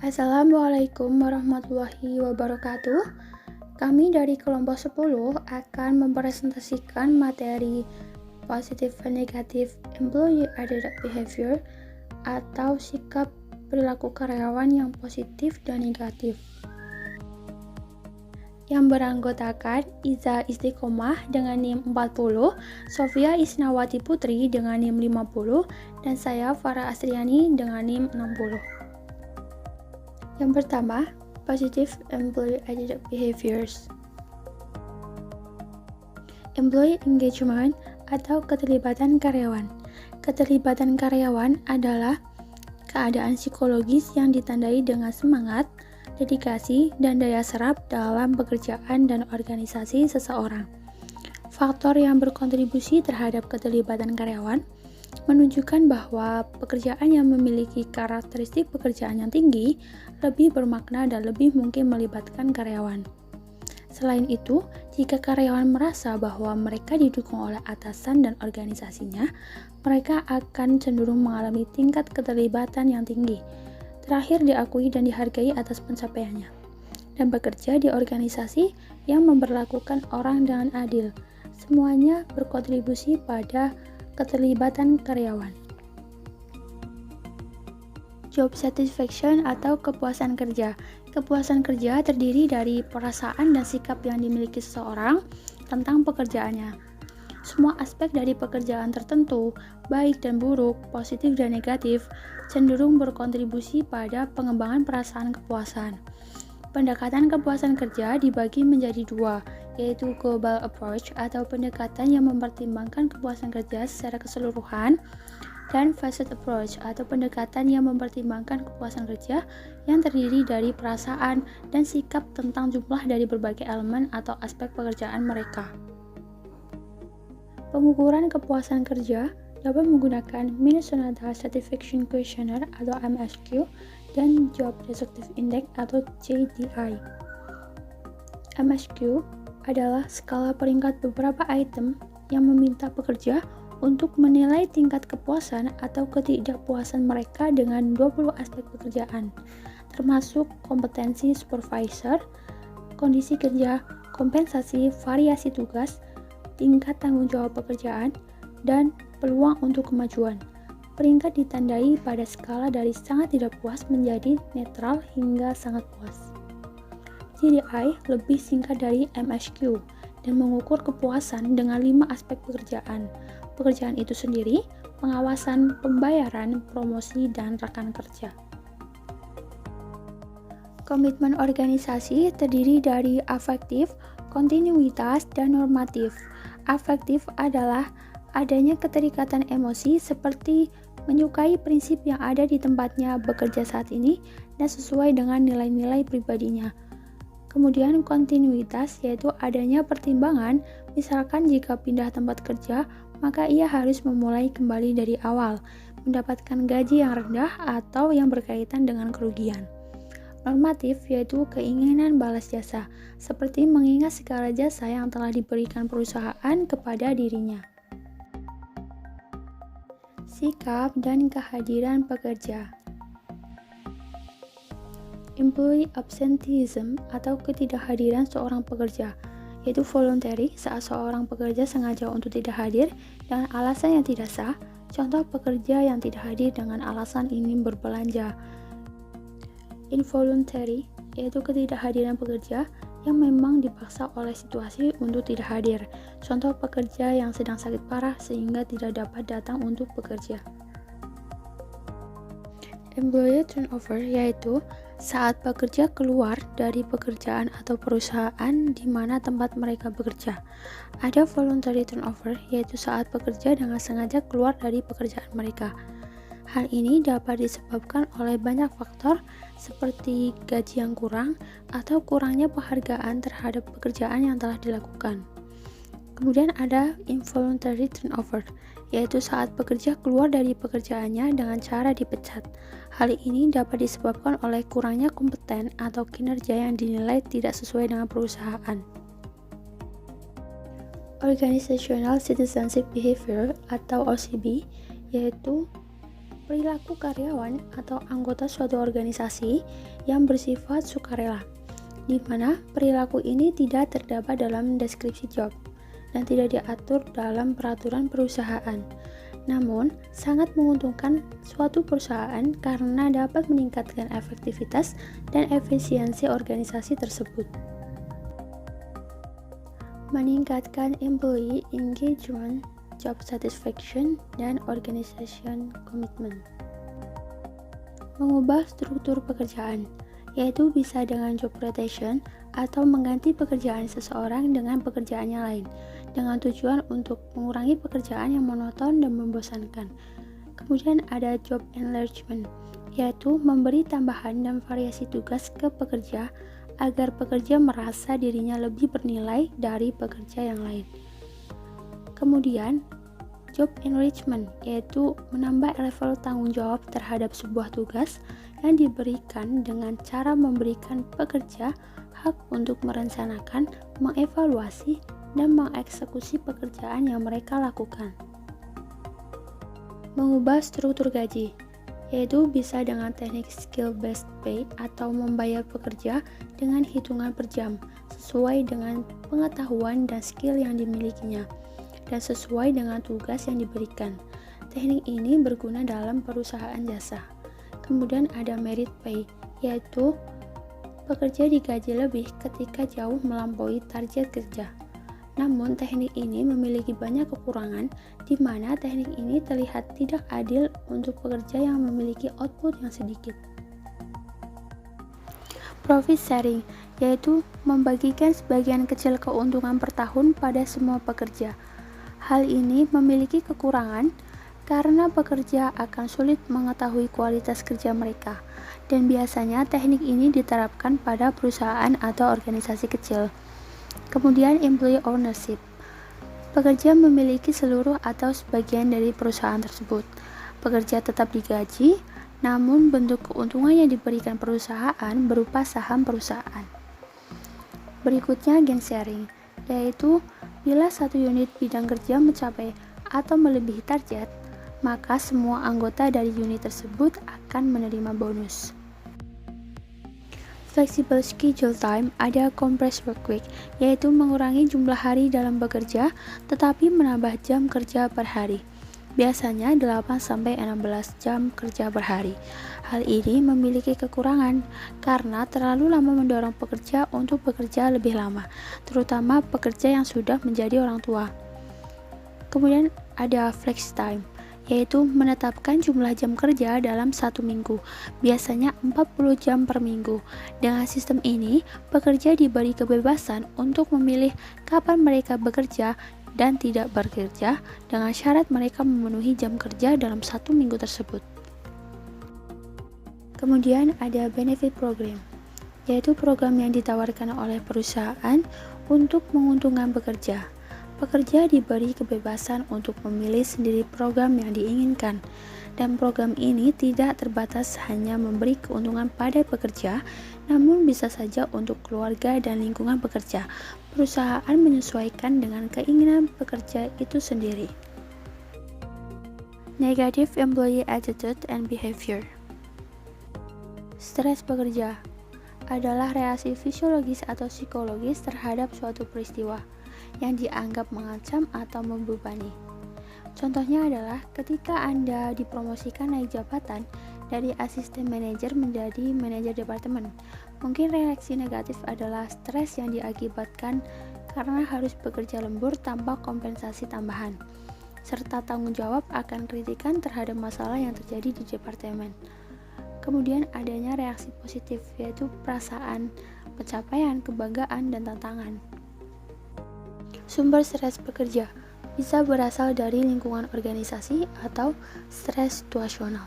Assalamualaikum warahmatullahi wabarakatuh. Kami dari kelompok 10 akan mempresentasikan materi Positive and Negative Employee Attitude Behavior atau sikap perilaku karyawan yang positif dan negatif. Yang beranggotakan Iza Istiqomah dengan NIM 40, Sofia Isnawati Putri dengan NIM 50, dan saya Farah Asriani dengan NIM 60. Yang pertama, Positive Employee Attitude Behaviors. Employee Engagement atau keterlibatan karyawan. Keterlibatan karyawan adalah keadaan psikologis yang ditandai dengan semangat, dedikasi, dan daya serap dalam pekerjaan dan organisasi seseorang. Faktor yang berkontribusi terhadap keterlibatan karyawan menunjukkan bahwa pekerjaan yang memiliki karakteristik pekerjaan yang tinggi lebih bermakna dan lebih mungkin melibatkan karyawan. Selain itu, jika karyawan merasa bahwa mereka didukung oleh atasan dan organisasinya, mereka akan cenderung mengalami tingkat keterlibatan yang tinggi, terakhir diakui dan dihargai atas pencapaiannya, dan bekerja di organisasi yang memperlakukan orang dengan adil. Semuanya berkontribusi pada keterlibatan karyawan. Job satisfaction atau kepuasan kerja. Kepuasan kerja terdiri dari perasaan dan sikap yang dimiliki seseorang tentang pekerjaannya. Semua aspek dari pekerjaan tertentu, baik dan buruk, positif dan negatif, cenderung berkontribusi pada pengembangan perasaan kepuasan. Pendekatan kepuasan kerja dibagi menjadi dua, yaitu global approach atau pendekatan yang mempertimbangkan kepuasan kerja secara keseluruhan, dan facet approach atau pendekatan yang mempertimbangkan kepuasan kerja yang terdiri dari perasaan dan sikap tentang jumlah dari berbagai elemen atau aspek pekerjaan mereka. Pengukuran kepuasan kerja dapat menggunakan Minnesota Satisfaction Questionnaire atau MSQ dan Job Descriptive Index atau JDI. MSQ adalah skala peringkat beberapa item yang meminta pekerja untuk menilai tingkat kepuasan atau ketidakpuasan mereka dengan 20 aspek pekerjaan, termasuk kompetensi supervisor, kondisi kerja, kompensasi, variasi tugas, tingkat tanggung jawab pekerjaan, dan peluang untuk kemajuan. Peringkat ditandai pada skala dari sangat tidak puas menjadi netral hingga sangat puas. JDI lebih singkat dari MSQ dan mengukur kepuasan dengan 5 aspek pekerjaan. Pekerjaan itu sendiri, pengawasan, pembayaran, promosi, dan rekan kerja. Komitmen organisasi terdiri dari afektif, kontinuitas, dan normatif. Afektif adalah adanya keterikatan emosi seperti menyukai prinsip yang ada di tempatnya bekerja saat ini dan sesuai dengan nilai-nilai pribadinya. Kemudian kontinuitas yaitu adanya pertimbangan, misalkan jika pindah tempat kerja, maka ia harus memulai kembali dari awal, mendapatkan gaji yang rendah atau yang berkaitan dengan kerugian. Normatif yaitu keinginan balas jasa, seperti mengingat segala jasa yang telah diberikan perusahaan kepada dirinya. Sikap dan kehadiran pekerja. Employee absenteeism atau ketidakhadiran seorang pekerja, yaitu voluntary saat seorang pekerja sengaja untuk tidak hadir dengan alasan yang tidak sah. Contoh pekerja yang tidak hadir dengan alasan ingin berbelanja. Involuntary yaitu ketidakhadiran pekerja yang memang dipaksa oleh situasi untuk tidak hadir. Contoh pekerja yang sedang sakit parah sehingga tidak dapat datang untuk bekerja. Employee turnover yaitu saat pekerja keluar dari pekerjaan atau perusahaan di mana tempat mereka bekerja. Ada voluntary turnover yaitu saat pekerja dengan sengaja keluar dari pekerjaan mereka. Hal ini dapat disebabkan oleh banyak faktor seperti gaji yang kurang atau kurangnya penghargaan terhadap pekerjaan yang telah dilakukan. Kemudian ada involuntary turnover, yaitu saat pekerja keluar dari pekerjaannya dengan cara dipecat. Hal ini dapat disebabkan oleh kurangnya kompeten atau kinerja yang dinilai tidak sesuai dengan perusahaan. Organizational Citizenship Behavior atau OCB, yaitu perilaku karyawan atau anggota suatu organisasi yang bersifat sukarela, di mana perilaku ini tidak terdapat dalam deskripsi job dan tidak diatur dalam peraturan perusahaan. Namun, sangat menguntungkan suatu perusahaan karena dapat meningkatkan efektivitas dan efisiensi organisasi tersebut. Meningkatkan employee engagement, job satisfaction, dan organization commitment. Mengubah struktur pekerjaan, yaitu bisa dengan job rotation atau mengganti pekerjaan seseorang dengan pekerjaan yang lain, dengan tujuan untuk mengurangi pekerjaan yang monoton dan membosankan. Kemudian ada job enlargement, yaitu memberi tambahan dan variasi tugas ke pekerja agar pekerja merasa dirinya lebih bernilai dari pekerja yang lain. Kemudian, job enrichment, yaitu menambah level tanggung jawab terhadap sebuah tugas yang diberikan dengan cara memberikan pekerja hak untuk merencanakan, mengevaluasi, dan mengeksekusi pekerjaan yang mereka lakukan. Mengubah struktur gaji, yaitu bisa dengan teknik skill-based pay atau membayar pekerja dengan hitungan per jam sesuai dengan pengetahuan dan skill yang dimilikinya dan sesuai dengan tugas yang diberikan. Teknik ini berguna dalam perusahaan jasa. Kemudian ada merit pay, yaitu pekerja digaji lebih ketika jauh melampaui target kerja. Namun, teknik ini memiliki banyak kekurangan, di mana teknik ini terlihat tidak adil untuk pekerja yang memiliki output yang sedikit. Profit sharing, yaitu membagikan sebagian kecil keuntungan per tahun pada semua pekerja. Hal ini memiliki kekurangan karena pekerja akan sulit mengetahui kualitas kerja mereka, dan biasanya teknik ini diterapkan pada perusahaan atau organisasi kecil. Kemudian employee ownership, pekerja memiliki seluruh atau sebagian dari perusahaan tersebut. Pekerja tetap digaji, namun bentuk keuntungan yang diberikan perusahaan berupa saham perusahaan. Berikutnya gain sharing, yaitu bila satu unit bidang kerja mencapai atau melebihi target, maka semua anggota dari unit tersebut akan menerima bonus. Flexible schedule time, ada compressed work week, yaitu mengurangi jumlah hari dalam bekerja tetapi menambah jam kerja per hari. Biasanya 8-16 jam kerja per hari. Hal ini memiliki kekurangan karena terlalu lama mendorong pekerja untuk bekerja lebih lama, terutama pekerja yang sudah menjadi orang tua. Kemudian ada flex time, yaitu menetapkan jumlah jam kerja dalam satu minggu, biasanya 40 jam per minggu. Dengan sistem ini, pekerja diberi kebebasan untuk memilih kapan mereka bekerja dan tidak bekerja, dengan syarat mereka memenuhi jam kerja dalam satu minggu tersebut. Kemudian ada benefit program, yaitu program yang ditawarkan oleh perusahaan untuk menguntungkan pekerja. Pekerja diberi kebebasan untuk memilih sendiri program yang diinginkan, dan program ini tidak terbatas hanya memberi keuntungan pada pekerja, namun bisa saja untuk keluarga dan lingkungan pekerja. Perusahaan menyesuaikan dengan keinginan pekerja itu sendiri. Negative employee attitude and behavior. Stres pekerja adalah reaksi fisiologis atau psikologis terhadap suatu peristiwa yang dianggap mengancam atau membebani. Contohnya adalah ketika Anda dipromosikan naik jabatan dari asisten manajer menjadi manajer departemen. Mungkin reaksi negatif adalah stres yang diakibatkan karena harus bekerja lembur tanpa kompensasi tambahan, serta tanggung jawab akan kritikan terhadap masalah yang terjadi di departemen. Kemudian adanya reaksi positif, yaitu perasaan, pencapaian, kebanggaan, dan tantangan. Sumber stres pekerja bisa berasal dari lingkungan organisasi atau stres situasional,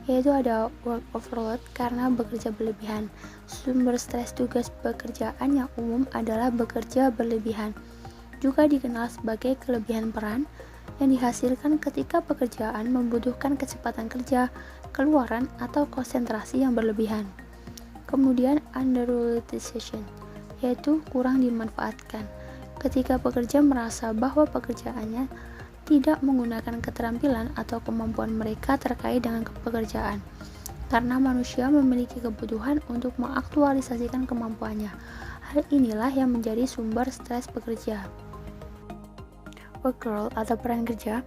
yaitu ada work overload karena bekerja berlebihan. Sumber stres tugas pekerjaan yang umum adalah bekerja berlebihan, juga dikenal sebagai kelebihan peran yang dihasilkan ketika pekerjaan membutuhkan kecepatan kerja, keluaran, atau konsentrasi yang berlebihan. Kemudian underutilization, yaitu kurang dimanfaatkan. Ketika pekerja merasa bahwa pekerjaannya tidak menggunakan keterampilan atau kemampuan mereka terkait dengan pekerjaan, karena manusia memiliki kebutuhan untuk mengaktualisasikan kemampuannya. Hal inilah yang menjadi sumber stres pekerja. Work role atau peran kerja.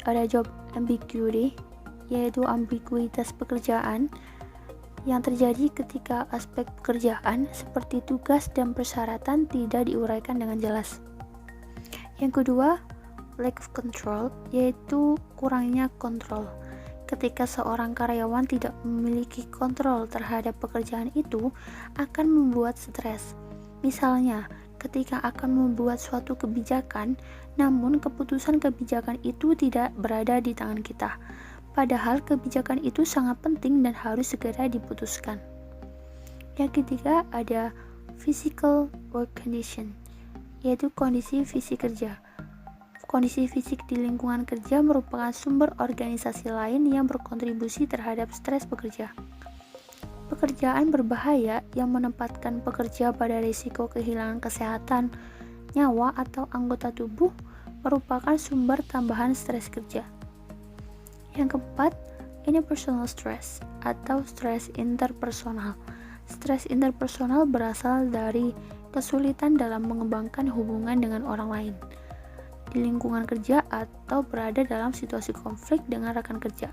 Ada job ambiguity, yaitu ambiguitas pekerjaan yang terjadi ketika aspek pekerjaan seperti tugas dan persyaratan tidak diuraikan dengan jelas. Yang kedua, lack of control, yaitu kurangnya kontrol. Ketika seorang karyawan tidak memiliki kontrol terhadap pekerjaan itu, akan membuat stres. Misalnya, ketika akan membuat suatu kebijakan, namun keputusan kebijakan itu tidak berada di tangan kita. Padahal kebijakan itu sangat penting dan harus segera diputuskan. Yang ketiga ada physical work condition, yaitu kondisi fisik kerja. Kondisi fisik di lingkungan kerja merupakan sumber organisasi lain yang berkontribusi terhadap stres pekerja. Pekerjaan berbahaya yang menempatkan pekerja pada risiko kehilangan kesehatan, nyawa atau anggota tubuh merupakan sumber tambahan stres kerja. Yang keempat, interpersonal stress atau stres interpersonal. Stres interpersonal berasal dari kesulitan dalam mengembangkan hubungan dengan orang lain di lingkungan kerja atau berada dalam situasi konflik dengan rekan kerja.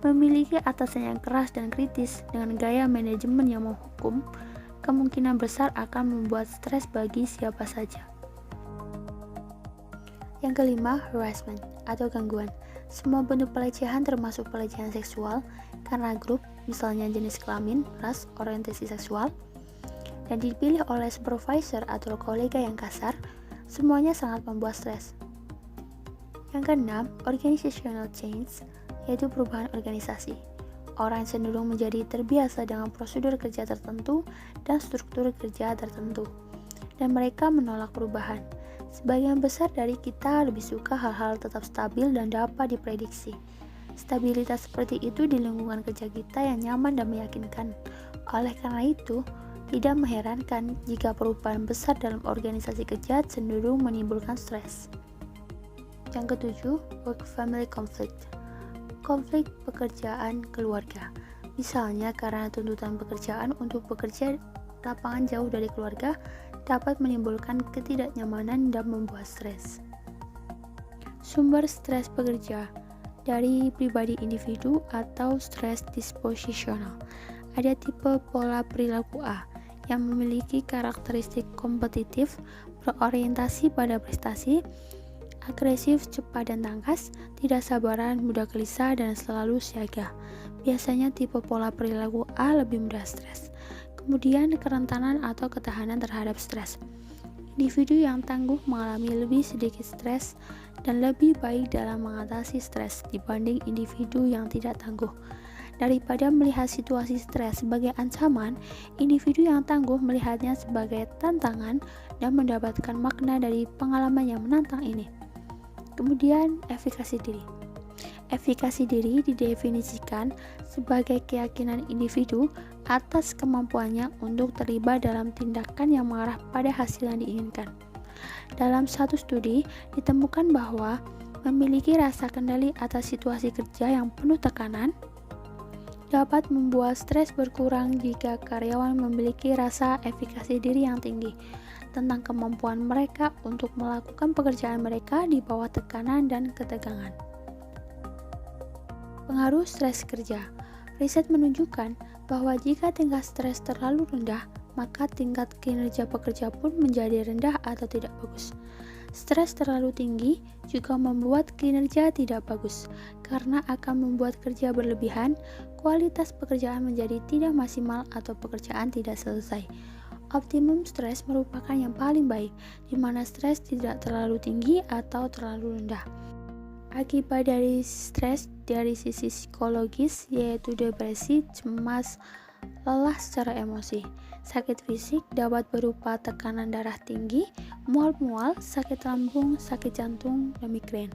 Memiliki atasan yang keras dan kritis dengan gaya manajemen yang menghukum, kemungkinan besar akan membuat stres bagi siapa saja. Yang kelima, harassment atau gangguan. Semua bentuk pelecehan termasuk pelecehan seksual karena grup, misalnya jenis kelamin, ras, orientasi seksual, dan dipilih oleh supervisor atau kolega yang kasar, semuanya sangat membuat stres. Yang keenam, organizational change, yaitu perubahan organisasi. Orang cenderung menjadi terbiasa dengan prosedur kerja tertentu dan struktur kerja tertentu, dan mereka menolak perubahan. Sebagian besar dari kita lebih suka hal-hal tetap stabil dan dapat diprediksi. Stabilitas seperti itu di lingkungan kerja kita yang nyaman dan meyakinkan. Oleh karena itu, tidak mengherankan jika perubahan besar dalam organisasi kerja cenderung menimbulkan stres. Yang ketujuh, work-family conflict. Konflik pekerjaan keluarga. Misalnya karena tuntutan pekerjaan untuk bekerja lapangan jauh dari keluarga dapat menimbulkan ketidaknyamanan dan membuat stres. Sumber stres pekerja dari pribadi individu atau stres dispositional. Ada tipe pola perilaku A yang memiliki karakteristik kompetitif, berorientasi pada prestasi, agresif, cepat dan tangkas, tidak sabaran, mudah gelisah, dan selalu siaga. Biasanya tipe pola perilaku A lebih mudah stres. Kemudian kerentanan atau ketahanan terhadap stres. Individu yang tangguh mengalami lebih sedikit stres dan lebih baik dalam mengatasi stres dibanding individu yang tidak tangguh. Daripada melihat situasi stres sebagai ancaman, individu yang tangguh melihatnya sebagai tantangan dan mendapatkan makna dari pengalaman yang menantang ini. Kemudian, efikasi diri. Efikasi diri didefinisikan sebagai keyakinan individu atas kemampuannya untuk terlibat dalam tindakan yang mengarah pada hasil yang diinginkan. Dalam satu studi, ditemukan bahwa memiliki rasa kendali atas situasi kerja yang penuh tekanan dapat membuat stres berkurang jika karyawan memiliki rasa efikasi diri yang tinggi tentang kemampuan mereka untuk melakukan pekerjaan mereka di bawah tekanan dan ketegangan. Pengaruh stres kerja. Riset menunjukkan bahwa jika tingkat stres terlalu rendah, maka tingkat kinerja pekerja pun menjadi rendah atau tidak bagus. Stres terlalu tinggi juga membuat kinerja tidak bagus, karena akan membuat kerja berlebihan, kualitas pekerjaan menjadi tidak maksimal atau pekerjaan tidak selesai. Optimum stres merupakan yang paling baik, di mana stres tidak terlalu tinggi atau terlalu rendah. Akibat dari stres dari sisi psikologis yaitu depresi, cemas, lelah secara emosi. Sakit fisik dapat berupa tekanan darah tinggi, mual-mual, sakit lambung, sakit jantung, dan migrain.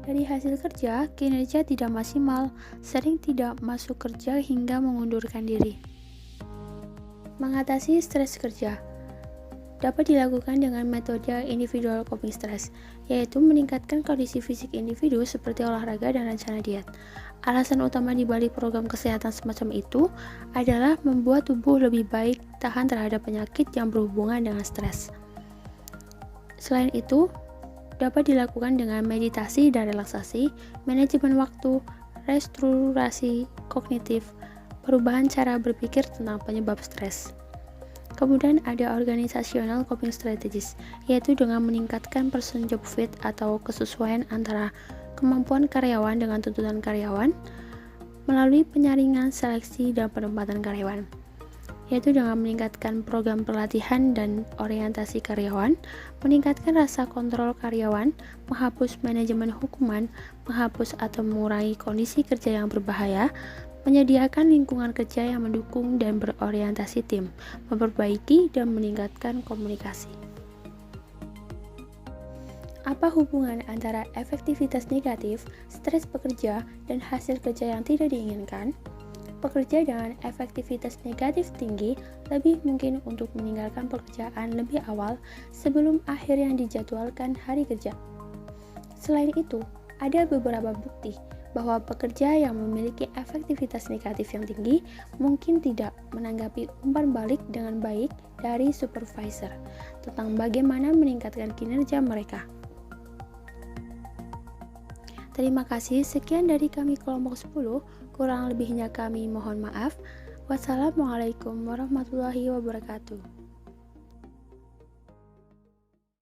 Dari hasil kerja, kinerja tidak maksimal, sering tidak masuk kerja hingga mengundurkan diri. Mengatasi stres kerja dapat dilakukan dengan metode individual coping stress, yaitu meningkatkan kondisi fisik individu seperti olahraga dan rencana diet. Alasan utama di balik program kesehatan semacam itu adalah membuat tubuh lebih baik tahan terhadap penyakit yang berhubungan dengan stres. Selain itu, dapat dilakukan dengan meditasi dan relaksasi, manajemen waktu, restorasi kognitif, perubahan cara berpikir tentang penyebab stres. Kemudian ada organizational coping strategies, yaitu dengan meningkatkan person job fit atau kesesuaian antara kemampuan karyawan dengan tuntutan karyawan melalui penyaringan, seleksi, dan penempatan karyawan, yaitu dengan meningkatkan program pelatihan dan orientasi karyawan, meningkatkan rasa kontrol karyawan, menghapus manajemen hukuman, menghapus atau mengurangi kondisi kerja yang berbahaya, menyediakan lingkungan kerja yang mendukung dan berorientasi tim, memperbaiki dan meningkatkan komunikasi. Apa hubungan antara efektivitas negatif, stres pekerja, dan hasil kerja yang tidak diinginkan? Pekerja dengan efektivitas negatif tinggi lebih mungkin untuk meninggalkan pekerjaan lebih awal sebelum akhir yang dijadwalkan hari kerja. Selain itu, ada beberapa bukti bahwa pekerja yang memiliki efektivitas negatif yang tinggi mungkin tidak menanggapi umpan balik dengan baik dari supervisor tentang bagaimana meningkatkan kinerja mereka. Terima kasih, sekian dari kami kelompok 10, kurang lebihnya kami mohon maaf. Wassalamualaikum warahmatullahi wabarakatuh.